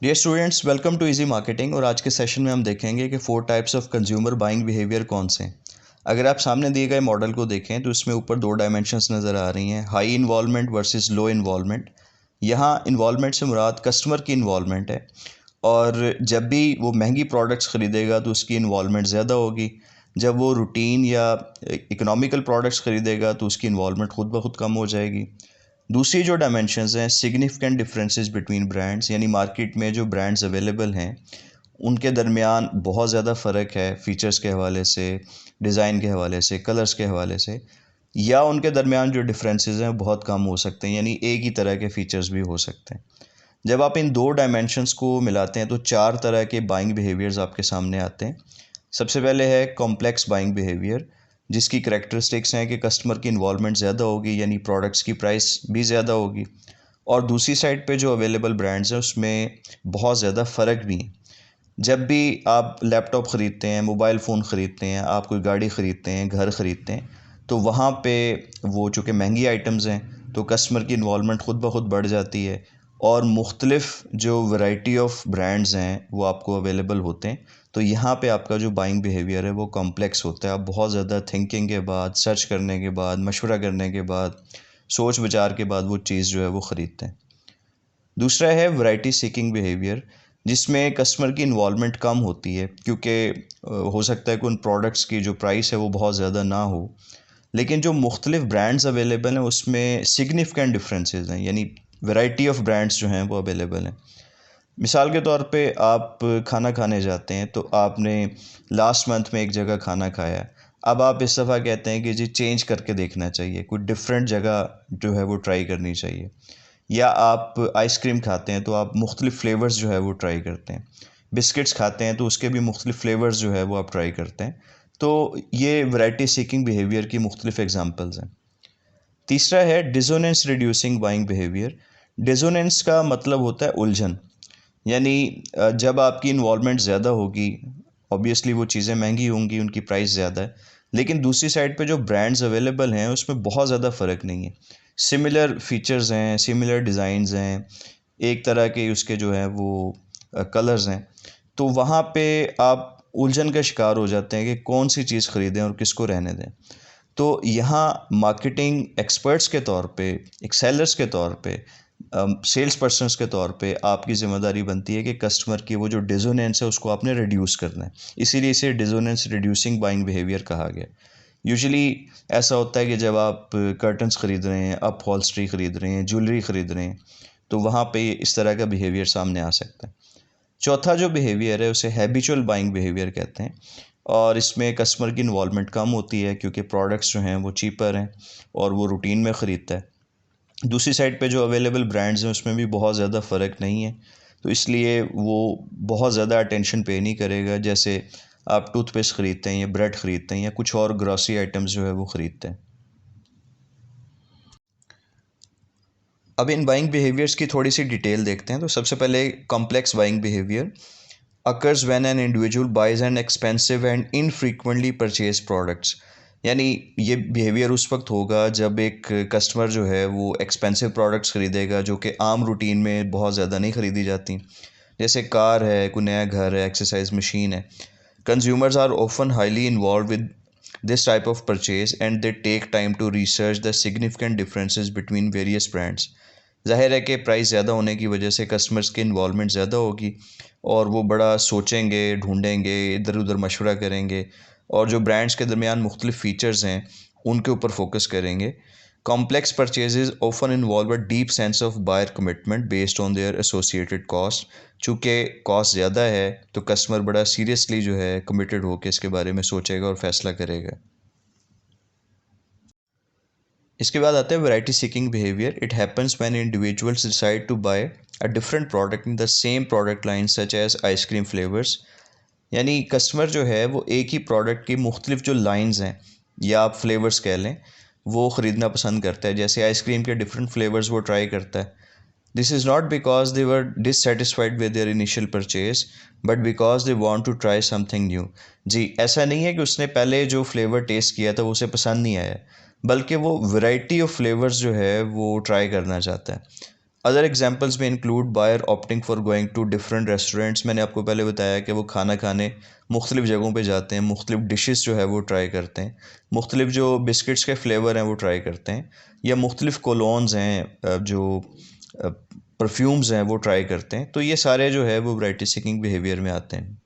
Dear students, welcome to easy marketing. और आज के सेशन में हम देखेंगे कि 4 types of consumer buying behaviour कौन से हैं। अगर आप सामने दिए गए मॉडल को देखें तो इसमें ऊपर 2 डायमेंशंस नज़र आ रही हैं, हाई इन्वॉल्वमेंट वर्सेस लो इन्वॉल्वमेंट। यहाँ इन्वॉल्वमेंट से मुराद कस्टमर की इन्वॉल्वमेंट है, और जब भी वो महंगी प्रोडक्ट्स ख़रीदेगा तो उसकी इन्वॉल्वमेंट ज़्यादा होगी। जब वो रूटीन या इकोनॉमिकल प्रोडक्ट्स ख़रीदेगा तो उसकी इन्वॉल्वमेंट ख़ुद ब खुद कम हो जाएगी। दूसरी जो डायमेंशंस हैं, सिग्निफिकेंट डिफरेंसेस बिटवीन ब्रांड्स, यानी मार्केट में जो ब्रांड्स अवेलेबल हैं उनके दरमियान बहुत ज़्यादा फ़र्क है फ़ीचर्स के हवाले से, डिज़ाइन के हवाले से, कलर्स के हवाले से, या उनके दरमियान जो डिफरेंसेस हैं बहुत कम हो सकते हैं, यानी एक ही तरह के फ़ीचर्स भी हो सकते हैं। जब आप इन 2 डायमेंशंस को मिलाते हैं तो 4 तरह के बाइंग बिहेवियर्स आपके सामने आते हैं। सबसे पहले है कॉम्प्लेक्स बाइंग बिहेवियर, जिसकी करैक्टरिस्टिक्स हैं कि कस्टमर की इन्वॉल्वमेंट ज़्यादा होगी, यानी प्रोडक्ट्स की प्राइस भी ज़्यादा होगी। और दूसरी साइड पे जो अवेलेबल ब्रांड्स हैं उसमें बहुत ज़्यादा फ़र्क भी है। जब भी आप लैपटॉप ख़रीदते हैं, मोबाइल फ़ोन ख़रीदते हैं, आप कोई गाड़ी ख़रीदते हैं, घर ख़रीदते हैं, तो वहाँ पे वो चूँकि महंगी आइटम्स हैं तो कस्टमर की इन्वॉल्वमेंट ख़ुद ब खुद बढ़ जाती है, और मुख्तलिफ़ जो वैरायटी ऑफ ब्रांड्स हैं वो आपको अवेलेबल होते हैं। तो यहाँ पे आपका जो बाइंग बिहेवियर है वो कॉम्प्लेक्स होता है। आप बहुत ज़्यादा थिंकिंग के बाद, सर्च करने के बाद, मशवरा करने के बाद, सोच विचार के बाद वो चीज़ जो है वो ख़रीदते हैं। दूसरा है वैरायटी सीकिंग बिहेवियर, जिसमें कस्टमर की इन्वॉल्वमेंट कम होती है, क्योंकि हो सकता है कि उन प्रोडक्ट्स की जो प्राइस है वो बहुत ज़्यादा ना हो, लेकिन जो मुख्तलिफ़ ब्रांड्स अवेलेबल हैं उसमें सिग्निफिकेंट डिफरेंसेस हैं, यानी वैरायटी ऑफ ब्रांड्स जो हैं वो अवेलेबल हैं। मिसाल के तौर पे आप खाना खाने जाते हैं तो आपने लास्ट मंथ में एक जगह खाना खाया, अब आप इस दफ़ा कहते हैं कि जी चेंज करके देखना चाहिए, कोई डिफरेंट जगह जो है वो ट्राई करनी चाहिए। या आप आइसक्रीम खाते हैं तो आप मुख्तलिफ़ फ्लेवर्स जो है वो ट्राई करते हैं। बिस्किट्स खाते हैं तो उसके भी मुख्तलिफ़ फ्लेवर्स जो है वो आप ट्राई करते हैं। तो ये वैरायटी सीकिंग बिहेवियर की मुख्तलिफ़ एग्जांपल्स हैं। तीसरा है dissonance reducing buying behaviour. Dissonance का मतलब होता है उलझन, यानी जब आपकी इन्वॉल्वमेंट ज़्यादा होगी, ऑब्वियसली वो चीज़ें महंगी होंगी, उनकी प्राइस ज़्यादा है, लेकिन दूसरी साइड पे जो ब्रांड्स अवेलेबल हैं उसमें बहुत ज़्यादा फ़र्क नहीं है। सिमिलर फीचर्स हैं, सिमिलर डिज़ाइंस हैं, एक तरह के उसके जो हैं वो कलर्स हैं। तो वहाँ पे आप उलझन का शिकार हो जाते हैं कि कौन सी चीज़ ख़रीदें और किसको रहने दें। तो यहाँ मार्केटिंग एक्सपर्ट्स के तौर पे, एक सेलर्स के तौर पे, सेल्स पर्सन्स के तौर पे आपकी ज़िम्मेदारी बनती है कि कस्टमर की वो जो डिसोनेंस है उसको आपने रिड्यूस करना है। इसीलिए इसे डिसोनेंस रिड्यूसिंग बाइंग बिहेवियर कहा गया। यूजुअली ऐसा होता है कि जब आप कर्टन्स ख़रीद रहे हैं, अपहोल्स्ट्री ख़रीद रहे हैं, ज्वेलरी ख़रीद रहे हैं, तो वहाँ पे इस तरह का बिहेवियर सामने आ सकता है। चौथा जो बिहेवियर है उसे हैबिचुअल बाइंग बिहेवियर कहते हैं, और इसमें कस्टमर की इन्वॉल्वमेंट कम होती है क्योंकि प्रोडक्ट्स जो हैं वो चीपर हैं और वो रूटीन में ख़रीदता है। दूसरी साइड पे जो अवेलेबल ब्रांड्स हैं उसमें भी बहुत ज़्यादा फ़र्क नहीं है, तो इसलिए वो बहुत ज़्यादा अटेंशन पे नहीं करेगा। जैसे आप टूथपेस्ट ख़रीदते हैं या ब्रेड ख़रीदते हैं या कुछ और ग्रॉसरी आइटम्स जो है वो ख़रीदते हैं। अब इन बाइंग बिहेवियर्स की थोड़ी सी डिटेल देखते हैं। तो सबसे पहले complex buying behaviour occurs when an individual buys an expensive and infrequently purchased products। यानी ये बिहेवियर उस वक्त होगा जब एक कस्टमर जो है वो एक्सपेंसिव प्रोडक्ट्स ख़रीदेगा जो कि आम रूटीन में बहुत ज़्यादा नहीं ख़रीदी जाती, जैसे कार है, कोई नया घर है, एक्सरसाइज मशीन है। Consumers are often highly involved with this type of purchase and they take time to research the significant differences between various brands। ज़ाहिर है कि प्राइस ज़्यादा होने की वजह से कस्टमर्स की इन्वॉल्वमेंट ज़्यादा होगी और वो बड़ा सोचेंगे, ढूंढेंगे, इधर उधर मशवरा करेंगे, और जो ब्रांड्स के दरमियान मुख्तलिफ फ़ीचर्स हैं उनके ऊपर फोकस करेंगे। Complex purchases often involve a deep sense of buyer commitment based on their associated cost. चूँकि कॉस्ट ज़्यादा है तो कस्टमर बड़ा सीरियसली जो है कमिटेड होकर इसके बारे में सोचेगा और फैसला करेगा। इसके बाद आता है variety seeking behaviour. It happens when individuals decide to buy a different product in the same product line such as ice cream flavours. यानी कस्टमर जो है वो एक ही प्रोडक्ट की मुख्तलिफ जो लाइंस हैं या आप फ्लेवर्स कह लें वो ख़रीदना पसंद करता है। जैसे आइसक्रीम के डिफरेंट फ्लेवर्स वो ट्राई करता है, this is not because they were dissatisfied with their initial purchase but because they want to try something new. जी, ऐसा नहीं है कि उसने पहले जो फ्लेवर टेस्ट किया था वो उसे पसंद नहीं आया, बल्कि वो वैरायटी ऑफ फ्लेवर्स जो है वो ट्राई करना चाहता है। अदर एग्जाम्पल्स में include buyer opting for going to different restaurants. मैंने आपको पहले बताया कि वो खाना खाने मुख्तलिफ़ जगहों पे जाते हैं, मुख्तलिफ़ डिशेस जो है वो ट्राई करते हैं, मुख्तलिफ़ जो बिस्किट्स के फ्लेवर हैं वो ट्राई करते हैं, या मुख्तलिफ़ कोलोन्स हैं जो परफ्यूम्स हैं वो ट्राई करते हैं। तो ये सारे जो है वो वैरायटी सीकिंग बिहेवियर में आते हैं।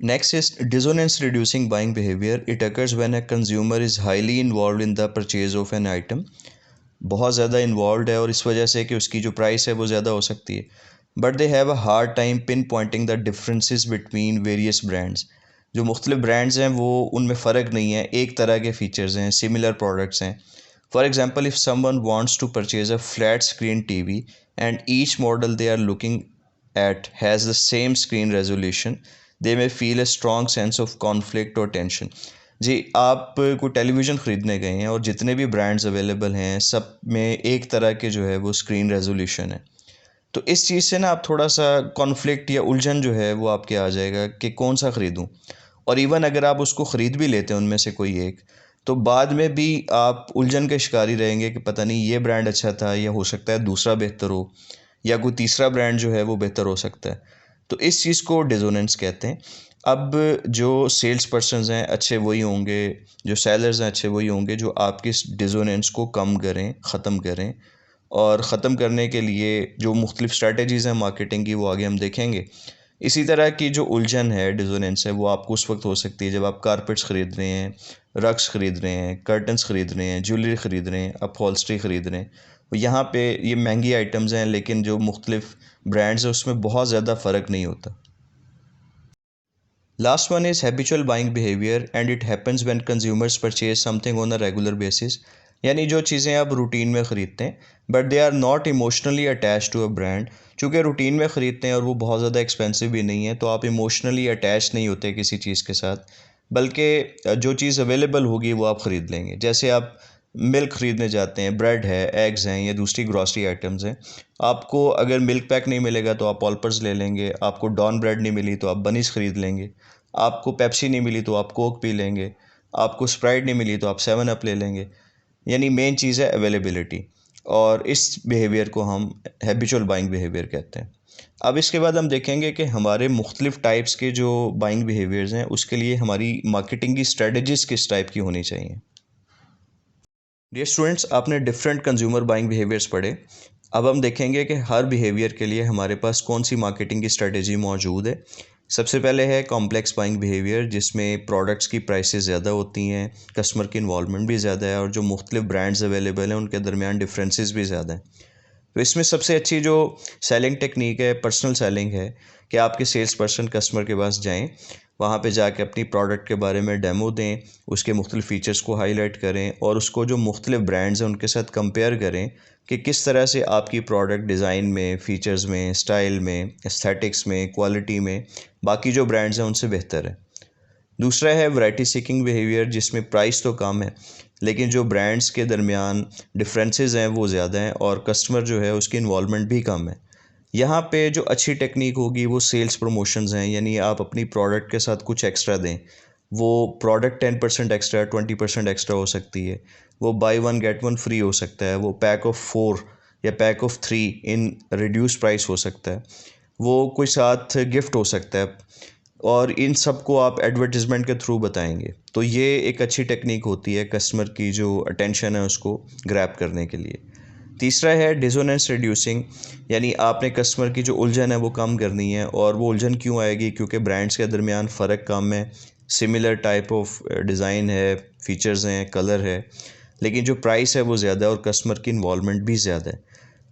Next is dissonance reducing buying behavior. It occurs when a consumer is highly involved in the purchase of an item. बहुत ज़्यादा इन्वॉल्व है और इस वजह से कि उसकी जो प्राइस है वो ज़्यादा हो सकती है, but they have a hard time pin Poynting the differences between various brands. जो मुख्तलिफ ब्रांड्स हैं वो उनमें फ़र्क नहीं है, एक तरह के फ़ीचर्स हैं, सिमिलर प्रोडक्ट्स हैं। For example, if someone wants to purchase a flat screen TV and each model they are looking at has the same screen resolution, they may feel a strong sense of conflict और tension. जी, आप कोई television ख़रीदने गए हैं और जितने भी brands available हैं सब में एक तरह के जो है वो स्क्रीन रेजोल्यूशन है। तो इस चीज़ से ना आप थोड़ा सा कॉन्फ्लिक्ट या उलझन जो है वो आपके आ जाएगा कि कौन सा ख़रीदूँ। और इवन अगर आप उसको ख़रीद भी लेते हैं उनमें से कोई एक, तो बाद में भी आप उलझन के शिकार ही रहेंगे कि पता नहीं ये ब्रांड अच्छा था या हो सकता है दूसरा बेहतर हो, या कोई तीसरा ब्रांड जो है वो बेहतर हो सकता है। तो इस चीज़ को डिसोनेंस कहते हैं। अब जो सेल्स पर्सन्स हैं अच्छे वही होंगे, जो सेलर्स हैं अच्छे वही होंगे जो आपकी इस डिसोनेंस को कम करें, ख़त्म करें। और ख़त्म करने के लिए जो मुख्तलिफ़ स्ट्रैटेजीज़ हैं मार्केटिंग की वो आगे हम देखेंगे। इसी तरह की जो उलझन है, डिसोनेंस है, वो आपको उस वक्त हो सकती है जब आप कारपेट्स ख़रीद रहे हैं, रग्स ख़रीद रहे हैं, कर्टन्स ख़रीद रहे हैं, ज्वेलरी ख़रीद रहे हैं, अपहोल्स्ट्री ख़रीद रहे हैं। यहाँ पे ये महंगी आइटम्स हैं लेकिन जो मुख्तलिफ़ ब्रांड्स हैं उसमें बहुत ज़्यादा फ़र्क नहीं होता। Last one is habitual buying behaviour and it happens when consumers purchase something on a regular basis. यानी जो चीज़ें आप रूटीन में ख़रीदते हैं but they are not emotionally attach to a brand. चूँकि रूटीन में ख़रीदते हैं और वो बहुत ज़्यादा एक्सपेंसिव भी नहीं है, तो आप इमोशनली अटैच नहीं होते किसी चीज़ के साथ, बल्कि जो चीज़ अवेलेबल होगी वो आप ख़रीद लेंगे। जैसे आप मिल्क ख़रीदने जाते हैं, ब्रेड है, एग्स हैं या दूसरी ग्रॉसरी आइटम्स हैं। आपको अगर मिल्क पैक नहीं मिलेगा तो आप ऑलपर्स ले लेंगे, आपको डॉन ब्रेड नहीं मिली तो आप बनीज़ ख़रीद लेंगे, आपको पेप्सी नहीं मिली तो आप कोक पी लेंगे, आपको स्प्राइट नहीं मिली तो आप सेवन अप ले लेंगे। यानी मेन चीज़ है अवेलेबिलिटी, और इस बिहेवियर को हम हैबिचुअल बाइंग बिहेवियर कहते हैं। अब इसके बाद हम देखेंगे कि हमारे मुख्तलिफ़ टाइप्स के जो बाइंग बिहेवियर्स हैं उसके लिए हमारी मार्केटिंग की स्ट्रेटजीज़ किस टाइप की होनी चाहिए। डियर स्टूडेंट्स, आपने डिफरेंट कंज्यूमर बाइंग बिहेवियर्स पढ़े। अब हम देखेंगे कि हर बिहेवियर के लिए हमारे पास कौन सी मार्केटिंग की स्ट्रेटजी मौजूद है। सबसे पहले है कॉम्प्लेक्स बाइंग बिहेवियर, जिसमें प्रोडक्ट्स की प्राइसेस ज़्यादा होती हैं, कस्टमर की इन्वॉल्वमेंट भी ज़्यादा है और जो मुख्तलिफ ब्रांड्स अवेलेबल हैं उनके दरमियान डिफरेंसेस भी ज़्यादा हैं। तो इसमें सबसे अच्छी जो सेलिंग टेक्निक है पर्सनल सेलिंग है, कि आपके सेल्स पर्सन कस्टमर के पास जाएं, वहाँ पे जाके अपनी प्रोडक्ट के बारे में डेमो दें, उसके मुख्तलिफ़ फ़ीचर्स को हाईलाइट करें और उसको जो मुख्तलिफ़ ब्रांड्स हैं उनके साथ कंपेयर करें कि किस तरह से आपकी प्रोडक्ट डिज़ाइन में, फ़ीचर्स में, स्टाइल में, एस्थेटिक्स में, क्वालिटी में बाकी जो ब्रांड्स हैं उनसे बेहतर है। दूसरा है वैरायटी सीकिंग बिहेवियर, जिसमें प्राइस तो कम है लेकिन जो ब्रांड्स के दरमियान डिफरेंसेस हैं वो ज़्यादा हैं और कस्टमर जो है उसकी इन्वॉल्वमेंट भी कम है। यहाँ पे जो अच्छी टेक्निक होगी वो सेल्स प्रमोशंस हैं, यानी आप अपनी प्रोडक्ट के साथ कुछ एक्स्ट्रा दें। वो प्रोडक्ट 10% एक्स्ट्रा, 20% एक्स्ट्रा हो सकती है, वो by one get one free हो सकता है, वो पैक ऑफ 4 या pack of 3 in reduce price हो सकता है, वो कोई साथ गिफ्ट हो सकता है, और इन सब को आप एडवर्टिजमेंट के थ्रू बताएंगे। तो ये एक अच्छी टेक्निक होती है कस्टमर की जो अटेंशन है उसको ग्रैब करने के लिए। तीसरा है डिसोनेंस रिड्यूसिंग, यानी आपने कस्टमर की जो उलझन है वो कम करनी है। और वो उलझन क्यों आएगी? क्योंकि ब्रांड्स के दरमियान फ़र्क कम है, सिमिलर टाइप ऑफ डिज़ाइन है, फीचर्स हैं, कलर है, लेकिन जो प्राइस है वो ज़्यादा है और कस्टमर की इन्वॉल्वमेंट भी ज़्यादा है।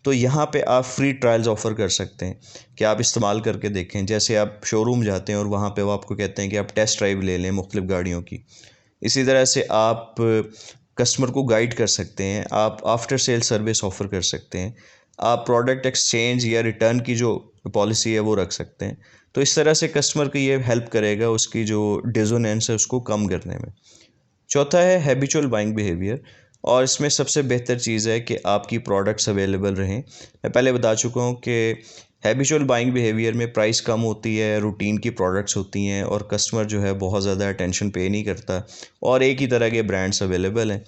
तो यहाँ पे आप फ्री ट्रायल्स ऑफ़र कर सकते हैं कि आप इस्तेमाल करके देखें। जैसे आप शोरूम जाते हैं और वहाँ पे वो आपको कहते हैं कि आप टेस्ट ड्राइव ले लें मुख्तलिफ़ गाड़ियों की। इसी तरह से आप कस्टमर को गाइड कर सकते हैं, आप आफ्टर सेल सर्विस ऑफ़र कर सकते हैं, आप प्रोडक्ट एक्सचेंज या रिटर्न की जो पॉलिसी है वो रख सकते हैं। तो इस तरह से कस्टमर की ये हेल्प करेगा उसकी जो डिसोनेंस है उसको कम करने में। चौथा है हैबिचुअल बाइंग बिहेवियर, और इसमें सबसे बेहतर चीज़ है कि आपकी प्रोडक्ट्स अवेलेबल रहें। मैं पहले बता चुका हूँ कि हैबिचुअल बाइंग बिहेवियर में प्राइस कम होती है, रूटीन की प्रोडक्ट्स होती हैं और कस्टमर जो है बहुत ज़्यादा अटेंशन पे नहीं करता और एक ही तरह के ब्रांड्स अवेलेबल हैं।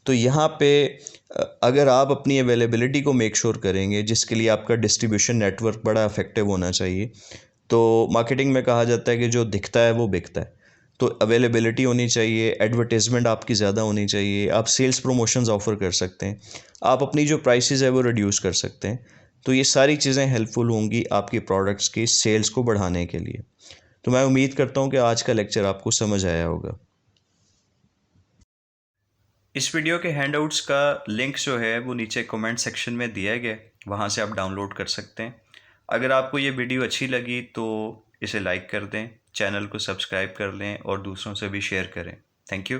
तो यहाँ पे अगर आप अपनी अवेलेबिलिटी को मेक श्योर करेंगे, जिसके लिए आपका डिस्ट्रीब्यूशन नेटवर्क बड़ा इफेक्टिव होना चाहिए। तो मार्केटिंग में कहा जाता है कि जो दिखता है वो बिकता है। तो अवेलेबिलिटी होनी चाहिए, एडवर्टाइजमेंट आपकी ज़्यादा होनी चाहिए, आप सेल्स प्रमोशंस ऑफ़र कर सकते हैं, आप अपनी जो प्राइसेस है वो रिड्यूस कर सकते हैं। तो ये सारी चीज़ें हेल्पफुल होंगी आपकी प्रोडक्ट्स की सेल्स को बढ़ाने के लिए। तो मैं उम्मीद करता हूँ कि आज का लेक्चर आपको समझ आया होगा। इस वीडियो के हैंडआउट्स का लिंक जो है वो नीचे कमेंट सेक्शन में दिया गया है, वहाँ से आप डाउनलोड कर सकते हैं। अगर आपको ये वीडियो अच्छी लगी तो इसे लाइक कर दें, चैनल को सब्सक्राइब कर लें और दूसरों से भी शेयर करें। Thank you.